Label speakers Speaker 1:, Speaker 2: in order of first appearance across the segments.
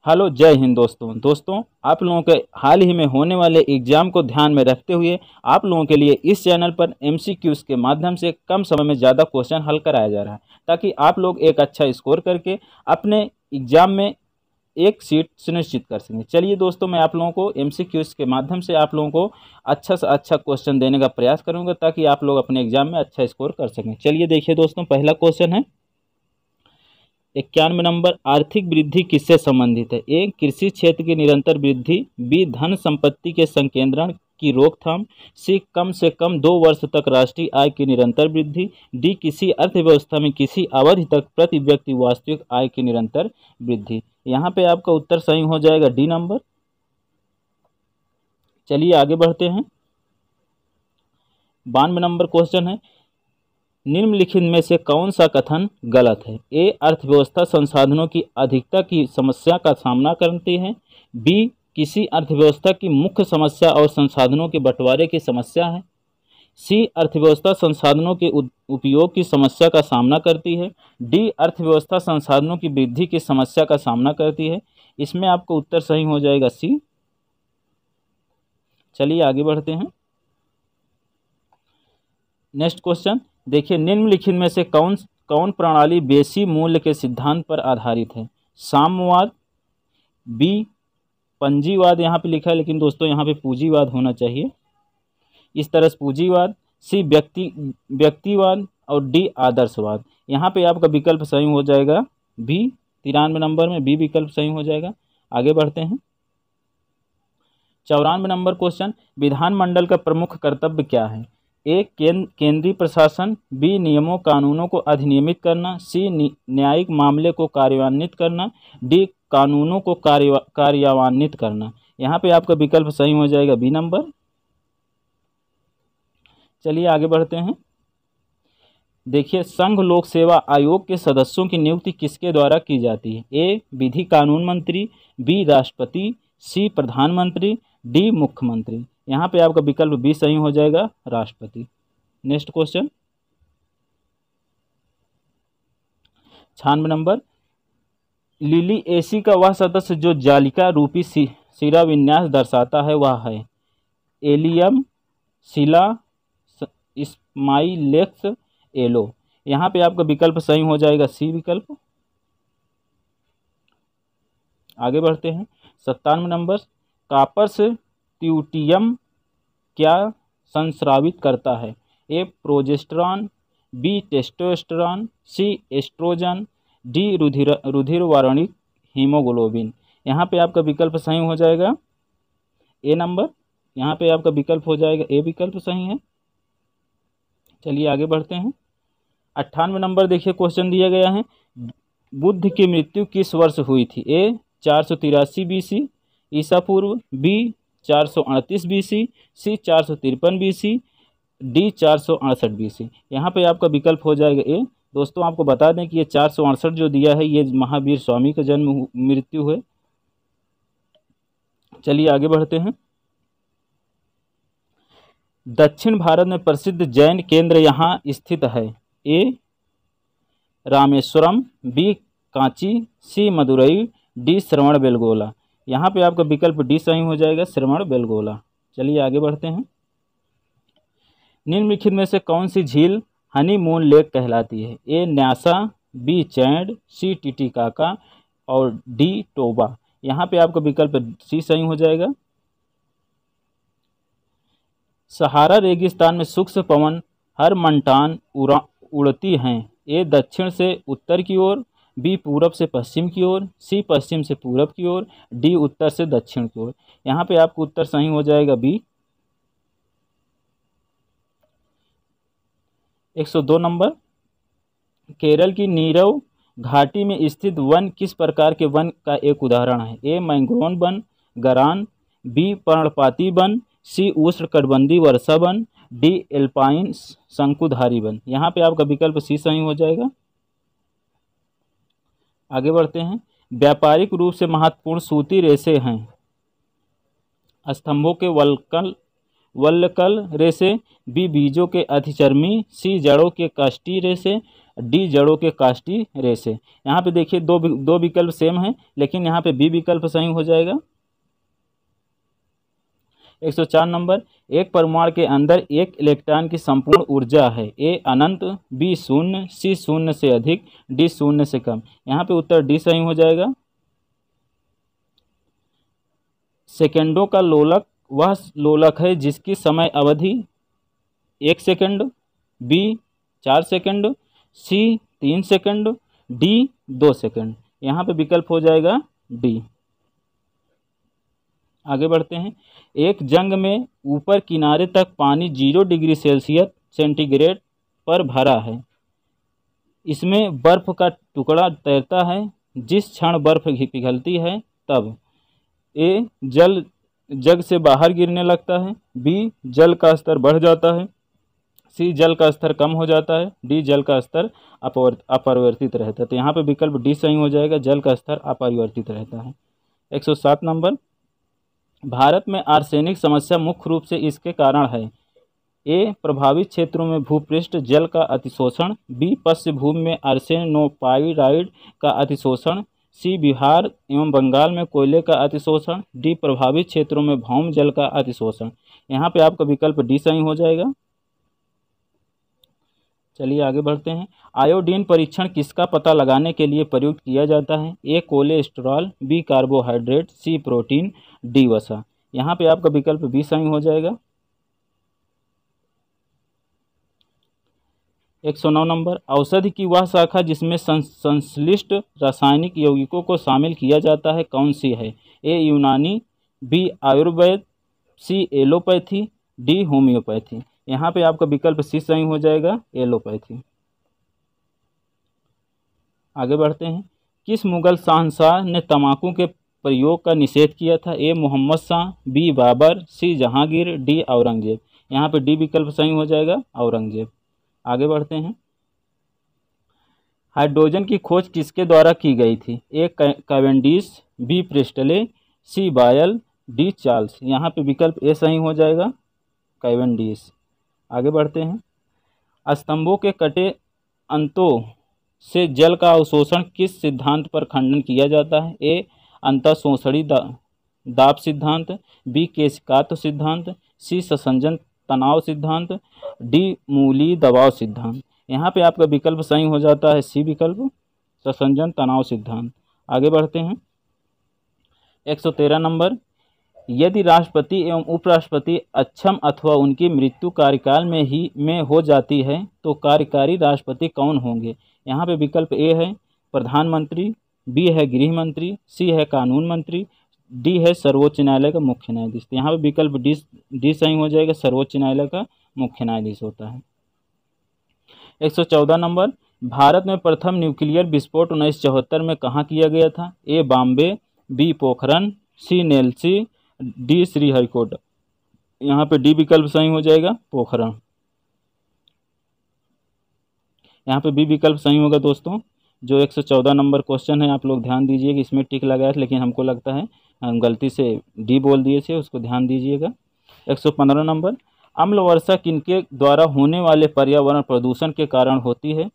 Speaker 1: Hello, जय हिंद दोस्तों आप लोगों के हाल ही में होने वाले एग्जाम को ध्यान में रखते हुए आप लोगों के लिए इस चैनल पर एमसीक्यूज के माध्यम से कम समय में ज़्यादा क्वेश्चन हल कराया जा रहा है, ताकि आप लोग एक अच्छा स्कोर करके अपने एग्जाम में एक सीट सुनिश्चित कर सकें। चलिए दोस्तों, मैं आप लोगों को एमसीक्यूज के माध्यम से आप लोगों को अच्छा से अच्छा क्वेश्चन देने का प्रयास करूँगा, ताकि आप लोग अपने एग्जाम में अच्छा स्कोर कर सकें। चलिए देखिए दोस्तों, पहला क्वेश्चन है 91 नंबर। आर्थिक वृद्धि किससे संबंधित है? ए, कृषि क्षेत्र की निरंतर वृद्धि। बी, धन संपत्ति के संकेंद्रण की रोकथाम। सी, कम से कम 2 वर्ष तक राष्ट्रीय आय की निरंतर वृद्धि। डी, किसी अर्थव्यवस्था में किसी अवधि तक प्रति व्यक्ति वास्तविक आय की निरंतर वृद्धि। यहाँ पे आपका उत्तर सही हो जाएगा डी नंबर। चलिए आगे बढ़ते हैं। 92 नंबर क्वेश्चन है, निम्नलिखित में से कौन सा कथन गलत है? ए, अर्थव्यवस्था संसाधनों की अधिकता की समस्या का सामना करती है। बी, किसी अर्थव्यवस्था की मुख्य समस्या और संसाधनों के बंटवारे की समस्या है। सी, अर्थव्यवस्था संसाधनों के उपयोग की समस्या का सामना करती है। डी, अर्थव्यवस्था संसाधनों की वृद्धि की समस्या का सामना करती है। इसमें आपका उत्तर सही हो जाएगा सी। चलिए आगे बढ़ते हैं। नेक्स्ट क्वेश्चन देखिए, निम्नलिखित में से कौन प्रणाली बेसी मूल्य के सिद्धांत पर आधारित है? साम्यवाद। बी, पंजीवाद यहाँ पे लिखा है, लेकिन दोस्तों यहाँ पे पूंजीवाद होना चाहिए, इस तरह से पूंजीवाद। सी, व्यक्तिवाद। और डी, आदर्शवाद। यहाँ पे आपका विकल्प सही हो जाएगा बी। 93 नंबर में बी विकल्प सही हो जाएगा। आगे बढ़ते हैं। 94 नंबर क्वेश्चन, विधानमंडल का प्रमुख कर्तव्य क्या है? ए, केंद्रीय प्रशासन। बी, नियमों कानूनों को अधिनियमित करना। सी, न्यायिक मामले को कार्यान्वित करना। डी, कानूनों को कार्यान्वित करना। यहाँ पे आपका विकल्प सही हो जाएगा बी नंबर। चलिए आगे बढ़ते हैं। देखिए, संघ लोक सेवा आयोग के सदस्यों की नियुक्ति किसके द्वारा की जाती है? ए, विधि कानून मंत्री। बी, राष्ट्रपति। सी, प्रधानमंत्री। डी, मुख्यमंत्री। यहाँ पे आपका विकल्प बी सही हो जाएगा, राष्ट्रपति। Next question 96 number, lily AC का वह सदस्य जो जालिका रूपी सिरा विन्यास दर्शाता है वह है? एलियम, सिला, स्माइलेक्स, एलो। यहाँ पे आपका विकल्प सही हो जाएगा सी विकल्प। आगे बढ़ते हैं। 97 नंबर, कापर्स ट्यूटियम क्या संस्रावित करता है? A, progesterone. B, testosterone. C, estrogen. D, रुधिरवारणिक हीमोग्लोबिन। यहाँ पे आपका विकल्प सही हो जाएगा ए नंबर। यहाँ पे आपका विकल्प हो जाएगा ए विकल्प सही है। चलिए आगे बढ़ते हैं। 98 नंबर देखिए, क्वेश्चन दिया गया है, बुद्ध की मृत्यु किस वर्ष हुई थी? ए, 483 BC ईसा पूर्व। B, 438 BC। C, 453 BC। D, 468 BC। यहाँ पे आपका विकल्प हो जाएगा ए। दोस्तों आपको बता दें कि ये 468 जो दिया है ये महावीर स्वामी का मृत्यु है। चलिए आगे बढ़ते हैं। दक्षिण भारत में प्रसिद्ध जैन केंद्र यहाँ स्थित है? ए, रामेश्वरम। बी, कांची। सी, मदुरई। डी, श्रवणबेलगोला। यहाँ पे आपका विकल्प डी सही हो जाएगा, श्रवणबेलगोला। चलिए आगे बढ़ते हैं। निम्नलिखित में से कौन सी झील हनीमून लेक कहलाती है? ए, न्यासा। बी, चैंड। सी, टिटिकाका। और डी, टोबा। यहाँ पे आपका विकल्प सी सही हो जाएगा। सहारा रेगिस्तान में शुष्क पवन हर मंटान उड़ती हैं? ए, दक्षिण से उत्तर की ओर। बी, पूरब से पश्चिम की ओर। सी, पश्चिम से पूरब की ओर। डी, उत्तर से दक्षिण की ओर। यहाँ पे आपको उत्तर सही हो जाएगा बी। 102 नंबर, केरल की नीरव घाटी में स्थित वन किस प्रकार के वन का एक उदाहरण है? ए, मैंग्रोव वन, गरान। बी, पर्णपाती वन। सी, उष्णकटिबंधीय वर्षा वन। डी, एल्पाइन शंकुधारी वन। यहाँ पे आपका विकल्प सी सही हो जाएगा। आगे बढ़ते हैं। व्यापारिक रूप से महत्वपूर्ण सूती रेशे हैं? स्तंभों के वल्लकल रेशे। बी, बीजों के अधिचर्मी। सी, जड़ों के काष्ठीय रेशे। डी जड़ों के काष्ठी रेशे। यहाँ पे देखिए दो विकल्प सेम हैं, लेकिन यहाँ पे बी विकल्प सही हो जाएगा। 104 नंबर, एक परमाणु के अंदर एक इलेक्ट्रॉन की संपूर्ण ऊर्जा है, ए अनंत, बी शून्य, सी शून्य से अधिक, डी शून्य से कम। यहाँ पे उत्तर डी सही हो जाएगा। सेकेंडों का लोलक वह लोलक है जिसकी समय अवधि 1 सेकंड, बी 4 सेकंड, सी 3 सेकंड, डी 2 सेकंड। यहाँ पे विकल्प हो जाएगा डी। आगे बढ़ते हैं। एक जंग में ऊपर किनारे तक पानी 0 डिग्री सेंटीग्रेड पर भरा है। इसमें बर्फ का टुकड़ा तैरता है। जिस क्षण बर्फ पिघलती है तब ए जल जग से बाहर गिरने लगता है, बी जल का स्तर बढ़ जाता है, सी जल का स्तर कम हो जाता है, डी जल का स्तर अपरिवर्तित रहता है। तो यहाँ पे विकल्प डी सही हो जाएगा, जल का स्तर अपरिवर्तित रहता है। 107 नंबर, भारत में आर्सेनिक समस्या मुख्य रूप से इसके कारण है, ए प्रभावित क्षेत्रों में भूपृष्ठ जल का अतिशोषण, बी पश्चिम भूमि में आर्सेनोपाइराइड का अतिशोषण, सी बिहार एवं बंगाल में कोयले का अतिशोषण, डी प्रभावित क्षेत्रों में भौम जल का अतिशोषण। यहाँ पे आपका विकल्प डी सही हो जाएगा। चलिए आगे बढ़ते हैं। आयोडीन परीक्षण किसका पता लगाने के लिए प्रयुक्त किया जाता है, ए कोलेस्ट्रॉल, बी कार्बोहाइड्रेट, सी प्रोटीन, डी वसा। यहाँ पे आपका विकल्प बी सही हो जाएगा। 109 नंबर, औषधि की वह शाखा जिसमें संश्लिष्ट रासायनिक यौगिकों को शामिल किया जाता है कौन सी है, ए यूनानी, बी आयुर्वेद, सी एलोपैथी, डी होम्योपैथी। यहाँ पे आपका विकल्प सी सही हो जाएगा, एलोपैथी। आगे बढ़ते हैं। किस मुगल शहंशाह ने तंबाकू के प्रयोग का निषेध किया था, ए मोहम्मद शाह, बी बाबर, सी जहांगीर, डी औरंगजेब। यहाँ पे डी विकल्प सही हो जाएगा, औरंगजेब। आगे बढ़ते हैं। हाइड्रोजन की खोज किसके द्वारा की गई थी, ए कैवेंडिश, बी प्रिस्टले, सी बायल, डी चार्ल्स। यहाँ पे विकल्प ए सही हो जाएगा, कैवेंडिश। आगे बढ़ते हैं। स्तंभों के कटे अंतों से जल का अवशोषण किस सिद्धांत पर खंडन किया जाता है, ए अंतःशोषणी दाब सिद्धांत, बी केशिकात्व सिद्धांत, सी ससंजन तनाव सिद्धांत, डी मूली दबाव सिद्धांत। यहाँ पे आपका विकल्प सही हो जाता है सी विकल्प, ससंजन तनाव सिद्धांत। आगे बढ़ते हैं। 113 नंबर, यदि राष्ट्रपति एवं उपराष्ट्रपति अक्षम अथवा उनकी मृत्यु कार्यकाल में हो जाती है तो कार्यकारी राष्ट्रपति कौन होंगे। यहाँ पे विकल्प ए है प्रधानमंत्री, बी है गृह मंत्री, सी है कानून मंत्री, डी है सर्वोच्च न्यायालय का मुख्य न्यायाधीश। तो यहाँ पे विकल्प डी सही हो जाएगा, सर्वोच्च न्यायालय का मुख्य न्यायाधीश होता है। 114 नंबर, भारत में प्रथम न्यूक्लियर विस्फोट 1974 में कहाँ किया गया था, ए बॉम्बे, बी पोखरण, सी नेल्सी, डी श्रीहरिकोटा। यहाँ पे डी विकल्प सही हो जाएगा, पोखरण। यहाँ पे बी विकल्प सही होगा दोस्तों। जो 114 नंबर क्वेश्चन है आप लोग ध्यान दीजिए कि इसमें टिक लगाया था, लेकिन हमको लगता है हम गलती से डी बोल दिए थे, उसको ध्यान दीजिएगा। 115 नंबर, अम्ल वर्षा किनके द्वारा होने वाले पर्यावरण प्रदूषण के कारण होती है,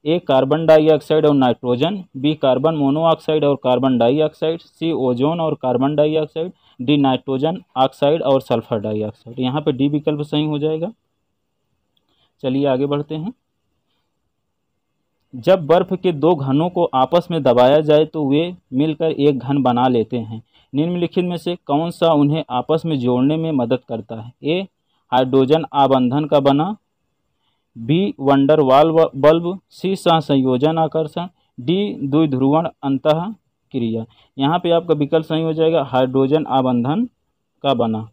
Speaker 1: ए कार्बन डाइऑक्साइड और नाइट्रोजन, बी कार्बन मोनोऑक्साइड और कार्बन डाइऑक्साइड, सी ओजोन और carbon dioxide, D nitrogen oxide और सल्फर डाइऑक्साइड। यहाँ पे डी विकल्प सही हो जाएगा। चलिए आगे बढ़ते हैं। जब बर्फ के दो घनों को आपस में दबाया जाए तो वे मिलकर एक घन बना लेते हैं। निम्नलिखित में से कौन सा उन्हें आपस में जोड़ने में मदद करता है, ए हाइड्रोजन आबंधन का बना, बी वंडरवाल बल्ब, सी सहसंयोजन आकर्षण, डी द्विध्रुवण अंतः क्रिया। यहाँ पे आपका विकल्प सही हो जाएगा, हाइड्रोजन आबंधन का बना।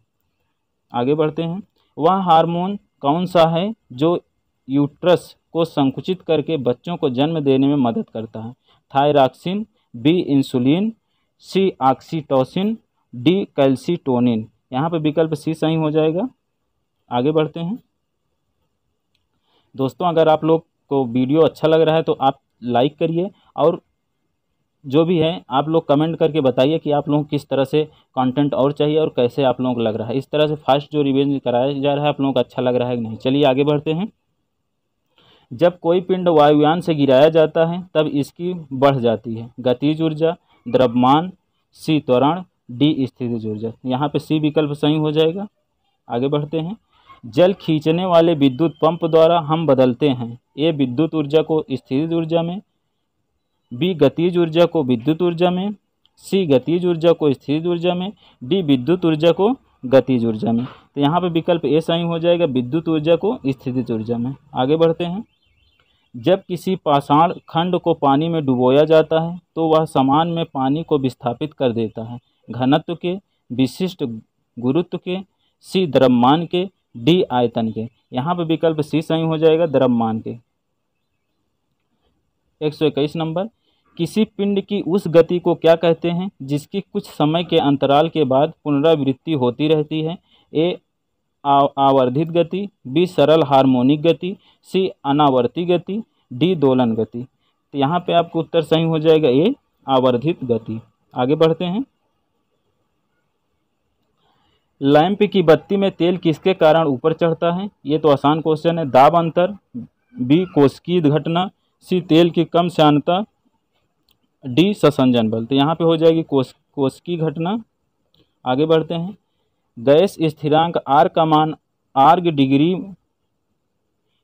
Speaker 1: आगे बढ़ते हैं। वह हार्मोन कौन सा है जो यूट्रस को संकुचित करके बच्चों को जन्म देने में मदद करता है, थायरॉक्सिन, बी इंसुलिन, सी ऑक्सीटोसिन, डी कैल्सिटोनिन। यहाँ पे विकल्प सी सही हो जाएगा। आगे बढ़ते हैं। दोस्तों अगर आप लोग को वीडियो अच्छा लग रहा है तो आप लाइक करिए, और जो भी है आप लोग कमेंट करके बताइए कि आप लोगों को किस तरह से कंटेंट और चाहिए और कैसे आप लोगों को लग रहा है। इस तरह से फास्ट जो रिवीजन कराया जा रहा है आप लोगों को अच्छा लग रहा है कि नहीं। चलिए आगे बढ़ते हैं। जब कोई पिंड वायुयान से गिराया जाता है तब इसकी बढ़ जाती है गतिज ऊर्जा, द्रव्यमान, सी त्वरण, डी स्थितिज ऊर्जा। यहाँ पे सी विकल्प सही हो जाएगा। आगे बढ़ते हैं। जल खींचने वाले विद्युत पंप द्वारा हम बदलते हैं ए विद्युत ऊर्जा को स्थितिज ऊर्जा में, बी गतिज ऊर्जा को विद्युत ऊर्जा में, सी गतिज ऊर्जा को स्थितिज ऊर्जा में, डी विद्युत ऊर्जा को गतिज ऊर्जा में। तो यहाँ पे विकल्प ए सही हो जाएगा, विद्युत ऊर्जा को स्थितिज ऊर्जा में। आगे बढ़ते हैं। जब किसी पाषाण खंड को पानी में डुबोया जाता है तो वह समान में पानी को विस्थापित कर देता है घनत्व के, विशिष्ट गुरुत्व के, सी द्रव्यमान के, डी आयतन के। यहाँ पे विकल्प सी सही हो जाएगा, द्रव्यमान के। 121 नंबर। किसी पिंड की उस गति को क्या कहते हैं जिसकी कुछ समय के अंतराल के बाद पुनरावृत्ति होती रहती है? ए आवर्धित गति, बी सरल हार्मोनिक गति, सी अनावर्ती गति, डी दोलन गति। तो यहाँ पे आपको उत्तर सही हो जाएगा ए आवर्धित गति। आगे बढ़ते हैं। लैंप की बत्ती में तेल किसके कारण ऊपर चढ़ता है? ये तो आसान क्वेश्चन है। दाब अंतर, बी कोस्की घटना, सी तेल की कम श्यानता, डी ससंजन बल। तो यहाँ पे हो जाएगी कोस्की घटना। आगे बढ़ते हैं। गैस स्थिरांक आर का मान आर्ग डिग्री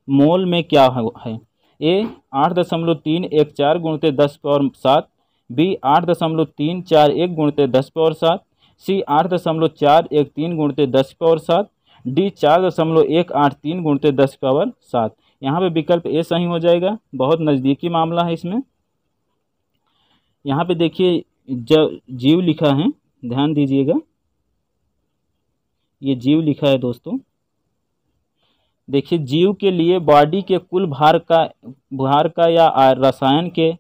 Speaker 1: मोल में क्या है? ए 8.314 गुणित 10⁻7, बी 8.341 गुणित 10⁻7, सी 8.413 गुणित 10⁻7, डी 4.183 गुणित 10⁻7। यहाँ पे विकल्प ए सही हो जाएगा। बहुत नज़दीकी मामला है इसमें। यहाँ पे देखिए जीव लिखा है, ध्यान दीजिएगा, ये जीव लिखा है दोस्तों। देखिए जीव के लिए बॉडी के कुल भार का या रसायन के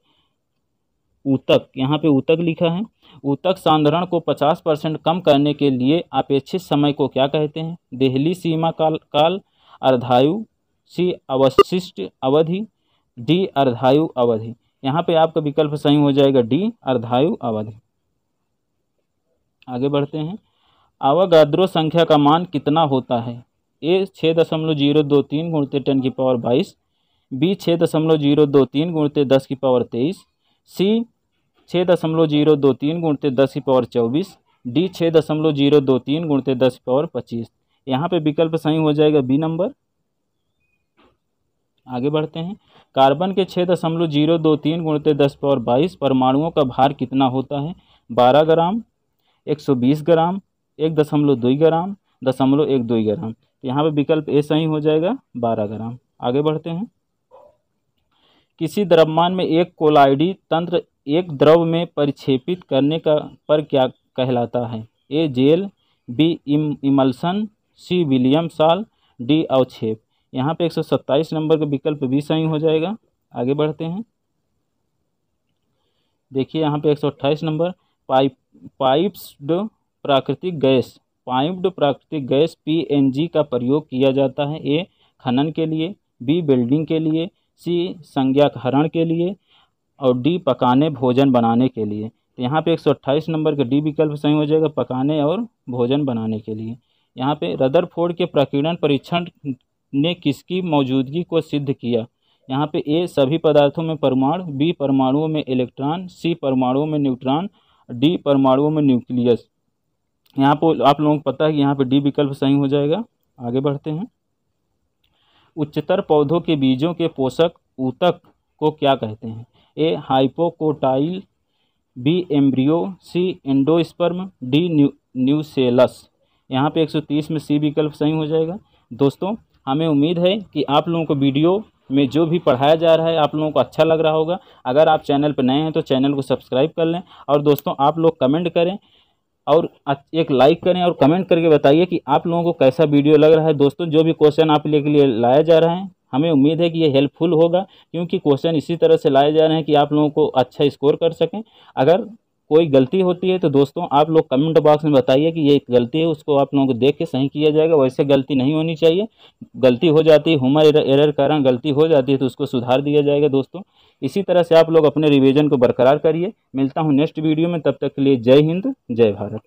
Speaker 1: ऊतक, यहाँ पे ऊतक लिखा है, ऊतक सांद्रण को 50% कम करने के लिए अपेक्षित समय को क्या कहते हैं? देहली सीमा काल, अर्धायु, सी अवशिष्ट अवधि, डी अर्धायु अवधि। यहाँ पे आपका विकल्प सही हो जाएगा डी अर्धायु अवधि। आगे बढ़ते हैं। अवगाद्रो संख्या का मान कितना होता है? ए 6.023 गुणित 10⁻22, बी 6.023 गुणित 10⁻23, सी 6.023 गुणित 10⁻24, डी 6.023 गुणित 10⁻25। यहाँ पे विकल्प सही हो जाएगा बी नंबर। आगे बढ़ते हैं। कार्बन के 6.023 गुणित 10⁻22 परमाणुओं का भार कितना होता है? 12 ग्राम, 120 ग्राम, 1.2 ग्राम, 0.12 ग्राम। तो यहाँ पे विकल्प ए सही हो जाएगा, 12 ग्राम। आगे बढ़ते हैं। किसी द्रव्यमान में एक कोलाइडी तंत्र एक द्रव में परिक्षेपित करने का पर क्या कहलाता है? A gel, B emulsion, C विलियम साल, डी अवक्षेप। यहाँ पे 127 नंबर का विकल्प भी सही हो जाएगा। आगे बढ़ते हैं। देखिए यहाँ पे 128 नंबर। पाइप्ड प्राकृतिक गैस PNG का प्रयोग किया जाता है? ए खनन के लिए, बी बिल्डिंग के लिए, सी संज्ञाहरण के लिए, और डी पकाने भोजन बनाने के लिए। तो यहाँ पे 128 नंबर का डी विकल्प सही हो जाएगा, पकाने और भोजन बनाने के लिए। यहाँ पे रदरफोर्ड के प्रकीर्णन परीक्षण ने किसकी मौजूदगी को सिद्ध किया? यहाँ पे ए सभी पदार्थों में परमाणु, बी परमाणुओं में इलेक्ट्रॉन, सी परमाणुओं में न्यूट्रॉन, डी परमाणुओं में न्यूक्लियस। यहाँ पर आप लोगों को पता है कि यहाँ पे डी विकल्प सही हो जाएगा। आगे बढ़ते हैं। उच्चतर पौधों के बीजों के पोषक ऊतक को क्या कहते हैं? ए हाइपोकोटाइल, बी एम्ब्रियो, सी एंडोस्पर्म, डी न्यूसेलस। यहाँ पे 130 में सी विकल्प सही हो जाएगा। दोस्तों हमें उम्मीद है कि आप लोगों को वीडियो में जो भी पढ़ाया जा रहा है आप लोगों को अच्छा लग रहा होगा। अगर आप चैनल पर नए हैं तो चैनल को सब्सक्राइब कर लें, और दोस्तों आप लोग कमेंट करें और एक लाइक करें और कमेंट करके बताइए कि आप लोगों को कैसा वीडियो लग रहा है। दोस्तों जो भी क्वेश्चन आप लोगों के लिए लाया जा रहा है, हमें उम्मीद है कि ये हेल्पफुल होगा, क्योंकि क्वेश्चन इसी तरह से लाए जा रहे हैं कि आप लोगों को अच्छा स्कोर कर सकें। अगर कोई गलती होती है तो दोस्तों आप लोग कमेंट बॉक्स में बताइए कि ये एक गलती है, उसको आप लोगों को देख के सही किया जाएगा। वैसे गलती नहीं होनी चाहिए, गलती हो जाती है, ह्यूमन एरर कारण गलती हो जाती है तो उसको सुधार दिया जाएगा। दोस्तों इसी तरह से आप लोग अपने रिवीजन को बरकरार करिए। मिलता हूँ नेक्स्ट वीडियो में, तब तक के लिए जय हिंद, जय भारत।